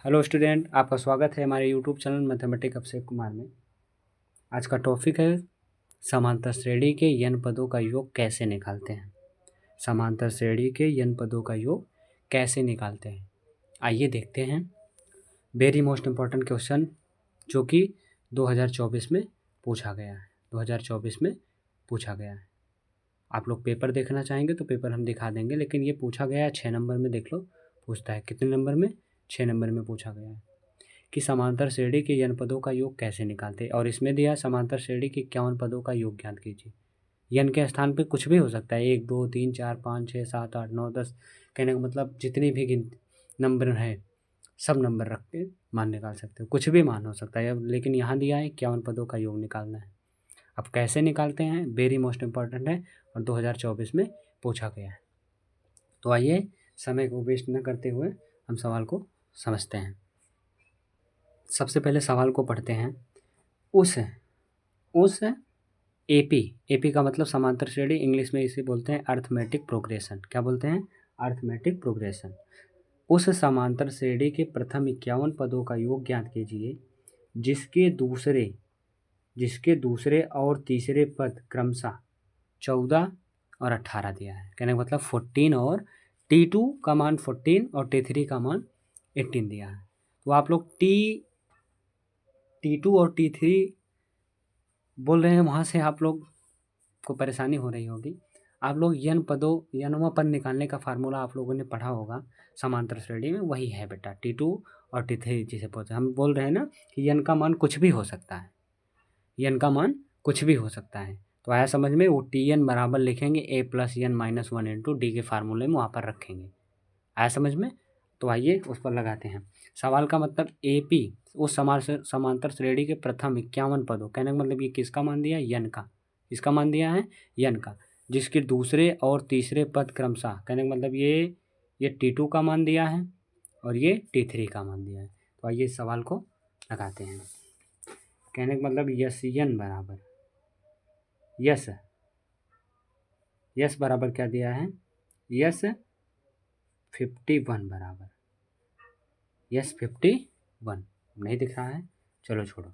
Hello student, आपका स्वागत है हमारे YouTube channel mathematics Abhishek Kumar में। आज का टॉपिक है समांतर श्रेणी के n पदों का योग कैसे निकालते हैं। समांतर श्रेणी के n पदों का योग कैसे निकालते हैं, आइए देखते हैं। वेरी मोस्ट इम्पॉर्टेंट क्वेश्चन जो कि 2024 में पूछा गया है। 2024 में पूछा गया है। आप लोग पेपर देखना चाहेंगे तो पेपर हम दिखा देंगे, लेकिन ये पूछा गया है 6 नंबर में। देख लो, पूछता है कितने नंबर में, 6 नंबर में पूछा गया है कि समांतर श्रेणी के n पदों का योग कैसे निकालते हैं। और इसमें दिया समांतर श्रेणी के 51 पदों का योग ज्ञात कीजिए। n के स्थान पे कुछ भी हो सकता है, 1 2 3 4 5 6 7 8 9 10। कहने का मतलब जितनी भी नंबर है सब नंबर रख के मान निकाल सकते हो, कुछ भी मान हो सकता है। अब लेकिन यहाँ दिया है 51 पदों का योग निकालना है। अब कैसे निकालते हैं, वेरी मोस्ट इम्पॉर्टेंट है और 2024 में पूछा गया है। तो आइए समय को वेस्ट न करते हुए हम सवाल को समझते हैं। सबसे पहले सवाल को पढ़ते हैं। उस एपी का मतलब समांतर श्रेणी, इंग्लिश में इसे बोलते हैं अर्थमेटिक प्रोग्रेशन। क्या बोलते हैं? Arithmetic progression. उस समांतर श्रेणी के प्रथम 51 पदों का योग ज्ञात कीजिए जिसके दूसरे और तीसरे पद क्रमशः 14 और 18 दिया है। कहने का मतलब 14 और T2 का मान 14 और T3 का मान 18 दिया है। तो आप लोग T2 और T3 बोल रहे हैं, वहाँ से आप लोग को परेशानी हो रही होगी। आप लोग यनवा पद निकालने का फार्मूला आप लोगों ने पढ़ा होगा समांतर श्रेणी में, वही है बेटा T2 और T3 जिसे बोलते हैं। हम बोल रहे हैं ना कि यन का मान कुछ भी हो सकता है, यन का मान कुछ भी हो सकता है। तो आया समझ में? वो Tn बराबर लिखेंगे a plus n minus 1 into D के फार्मूले में वहाँ पर रखेंगे। आया समझ में? तो आइए उस पर लगाते हैं। सवाल का मतलब AP उस समांतर श्रेणी के प्रथम 51 पदों, कहने का मतलब ये किसका मान दिया है? यन का। इसका मान दिया है यन का, जिसके दूसरे और तीसरे पद क्रमशः, कहने का मतलब ये T2 का मान दिया है और ये T3 का मान दिया है। तो आइए सवाल को लगाते हैं। कहने का मतलब यन बराबर यस बराबर क्या दिया है? यस 51 बराबर यस 51 नहीं दिख रहा है। चलो छोड़ो,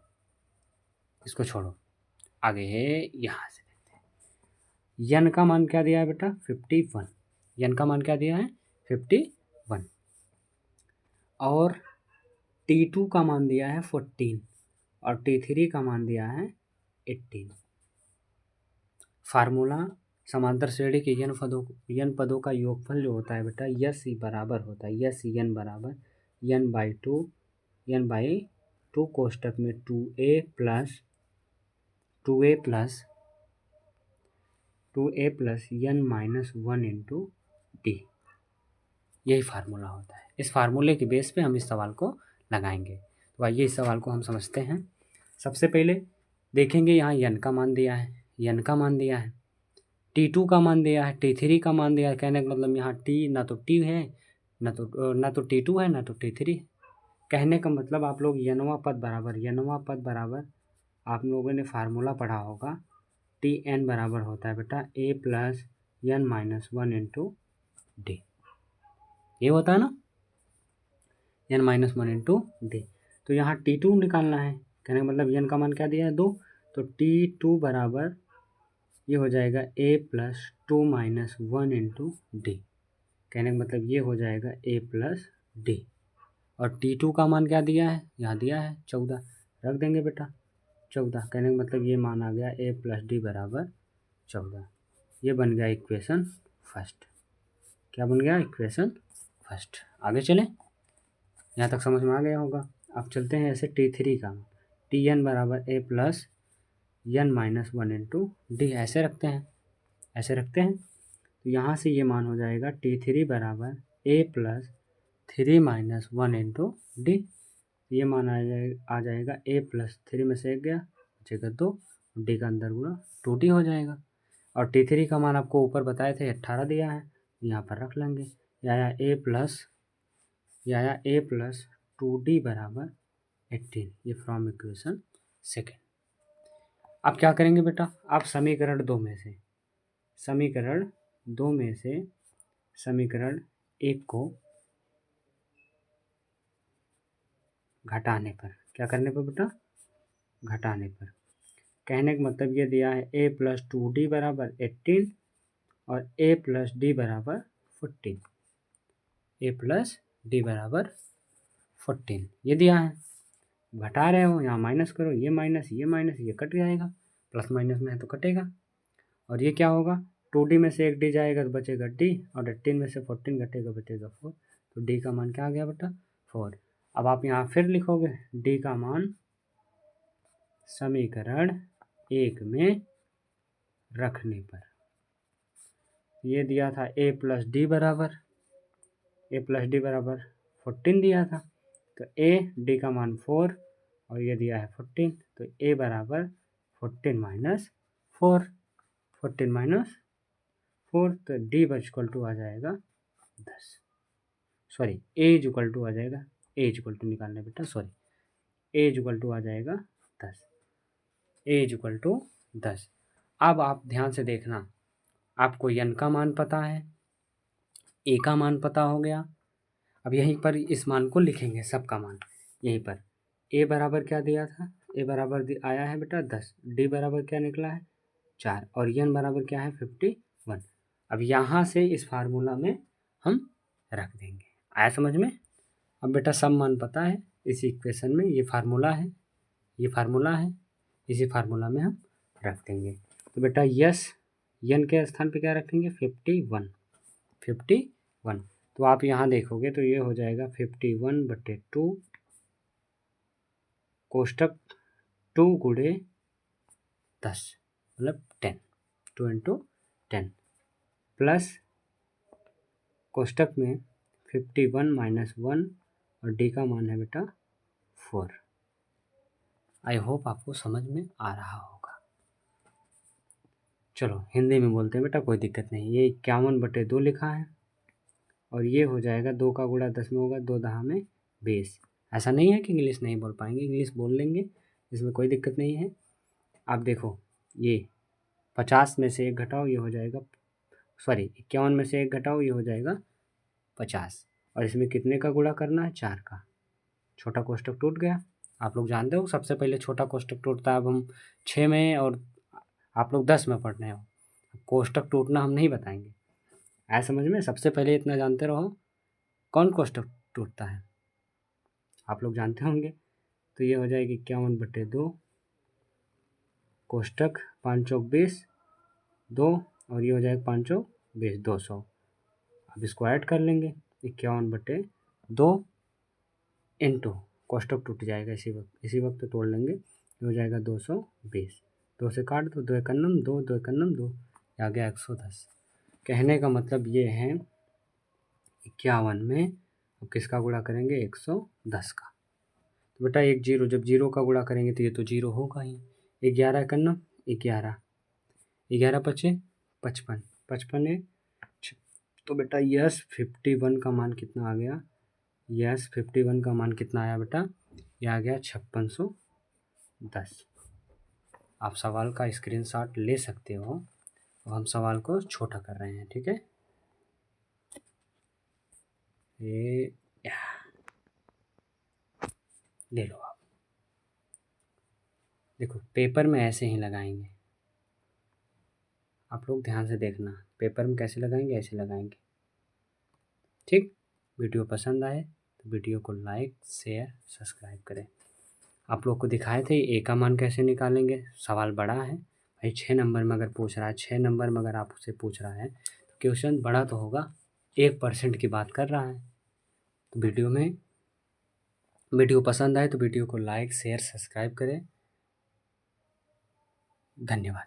इसको छोड़ो, आगे है। यहाँ से देखते हैं यन का मान क्या दिया है बेटा? 51। यन का मान क्या दिया है? 51 और T2 का मान दिया है 14 और T3 का मान दिया है 18। फार्मूला समांतर श्रेणी के यन पदों का योगफल जो होता है बेटा, यस बराबर होता है यस यन बराबर यन बाई टू कोष्टक में 2a प्लस यन माइनस 1 इंटू डी। यही फार्मूला होता है। इस फार्मूले के बेस पे हम इस सवाल को लगाएंगे। तो आइए इस सवाल को हम समझते हैं। सबसे पहले देखेंगे यहाँ यन का मान दिया है, यन का मान दिया है, T2 का मान दिया है, T3 का मान दिया है। कहने का मतलब यहाँ T ना तो T है ना तो T2 है ना तो T3 है। कहने का मतलब आप लोग यनवा पद बराबर आप लोगों ने फार्मूला पढ़ा होगा, Tn बराबर होता है बेटा a plus N minus 1 into D. ये होता है ना, n माइनस 1 इंटू डी। तो यहाँ T2 निकालना है। कहने का मतलब यन का मान क्या दिया है? 2। तो T2 बराबर ये हो जाएगा a plus 2 minus 1 into D. कहने का मतलब ये हो जाएगा a प्लस डी। और T2 का मान क्या दिया है? यहाँ दिया है 14, रख देंगे बेटा 14। कहने का मतलब ये मान आ गया a प्लस डी बराबर 14। ये बन गया इक्वेशन फर्स्ट। क्या बन गया? Equation first. आगे चलें, यहाँ तक समझ में आ गया होगा। अब चलते हैं ऐसे T3 का, Tn बराबर a plus N minus 1 into D. ऐसे रखते हैं। तो यहाँ से ये मान हो जाएगा T3 बराबर a plus 3 minus 1 into D. ये मान आ जाएगा a प्लस 3 में से एक गया, बचेगा 2, डी का अंदर गुणा 2d हो जाएगा। और T3 का मान आपको ऊपर बताए थे 18 दिया है, यहाँ पर रख लेंगे। या a प्लस 2d बराबर 18। ये फ्रॉम इक्वेशन सेकेंड। अब क्या करेंगे बेटा? आप समीकरण दो में से समीकरण 1 को घटाने पर, क्या करने पर बेटा, घटाने पर। कहने का मतलब ये दिया है a + 2d बराबर 18 और a + d बराबर 14, a + d बराबर 14 ये दिया है। घटा रहे हो, यहाँ माइनस करो, ये माइनस ये कट जाएगा, प्लस माइनस में है तो कटेगा। और ये क्या होगा, 2d में से एक d जाएगा तो बचेगा d, और 18 में से 14 घटेगा बचेगा 4, तो d का मान क्या आ गया बेटा, 4। अब आप यहाँ फिर लिखोगे d का मान समीकरण 1 में रखने पर। ये दिया था a + d बराबर 14 दिया था, तो a d का मान 4 और ये दिया है 14, तो a बराबर 14 - 4, 14 - 4, तो d इक्वल टू आ जाएगा 10। सॉरी a इक्वल टू आ जाएगा, a इक्वल टू निकालना बेटा, सॉरी a इक्वल टू आ जाएगा 10, a इक्वल टू 10। अब आप ध्यान से देखना, आपको n का मान पता है, a का मान पता हो गया। अब यहीं पर इस मान को लिखेंगे, सबका मान यहीं पर। a बराबर क्या दिया था, a बराबर आया है बेटा 10, d बराबर क्या निकला है 4, और n बराबर क्या है 51। अब यहाँ से इस फार्मूला में हम रख देंगे, आया समझ में। अब बेटा सब मान पता है, इस इक्वेशन में ये फार्मूला है, ये फार्मूला है, इसी फार्मूला में हम रख देंगे। तो बेटा यस n के स्थान पे क्या रखेंगे 51, 51। तो आप यहाँ देखोगे तो ये हो जाएगा 51/2 कोष्टक 2 गुणे 10 मतलब 10, 2 × 10 प्लस कोष्टक में 51 - 1 और d का मान है बेटा 4। आई होप आपको समझ में आ रहा होगा। चलो हिंदी में बोलते हैं बेटा, कोई दिक्कत नहीं। ये 51/2 लिखा है और ये हो जाएगा 2 का गुणा 10 में होगा, 2 10 में 20। ऐसा नहीं है कि इंग्लिश नहीं बोल पाएंगे, इंग्लिश बोल लेंगे, इसमें कोई दिक्कत नहीं है। आप देखो ये 50 में से 1 घटाओ, ये हो जाएगा, सॉरी 51 में से 1 घटाओ, ये हो जाएगा 50। और इसमें कितने का गुणा करना है 4 का, छोटा कोष्टक टूट गया। आप लोग जानते हो सबसे पहले छोटा कोष्टक टूटता है। अब हम 6 में और आप लोग 10 में पढ़ रहे हो, कोष्टक टूटना हम नहीं बताएंगे, ऐसा समझ में। सबसे पहले इतना जानते रहो कौन कोष्टक टूटता है, आप लोग जानते होंगे। तो ये हो जाएगी 51/2 कोष्टक 5 × 20 2, और ये हो जाएगा 5 × 20 200। अब इसको ऐड कर लेंगे, 51/2 इंटू कोष्टक टूट जाएगा इसी वक्त तोड़ लेंगे, ये हो जाएगा 220। 2 से काट दो, 2 × 9 2, 2 × 9 2, आ गया 110। कहने का मतलब ये है 51 में अब किसका गुणा करेंगे 110 का। तो बेटा 1 0, जब 0 का गुणा करेंगे तो ये तो 0 होगा ही। 11 × 9 11, 11 × 5 55, 55 तो बेटा यस 51 का मान कितना आ गया, यस 51 का मान कितना आया बेटा, ये आ गया 5610। आप सवाल का स्क्रीनशॉट ले सकते हो, हम सवाल को छोटा कर रहे हैं, ठीक है। ये ले लो आप, देखो पेपर में ऐसे ही लगाएंगे, आप लोग ध्यान से देखना, पेपर में कैसे लगाएंगे, ऐसे लगाएंगे, ठीक। वीडियो पसंद आए तो वीडियो को लाइक शेयर सब्सक्राइब करें। आप लोग को दिखाए थे ए का मान कैसे निकालेंगे, सवाल बड़ा है भाई, 6 नंबर में अगर पूछ रहा है, 6 नंबर में अगर आपसे पूछ रहा है तो क्वेश्चन बड़ा तो होगा, 1% की बात कर रहा है। तो वीडियो पसंद आए तो वीडियो को लाइक शेयर सब्सक्राइब करें। धन्यवाद।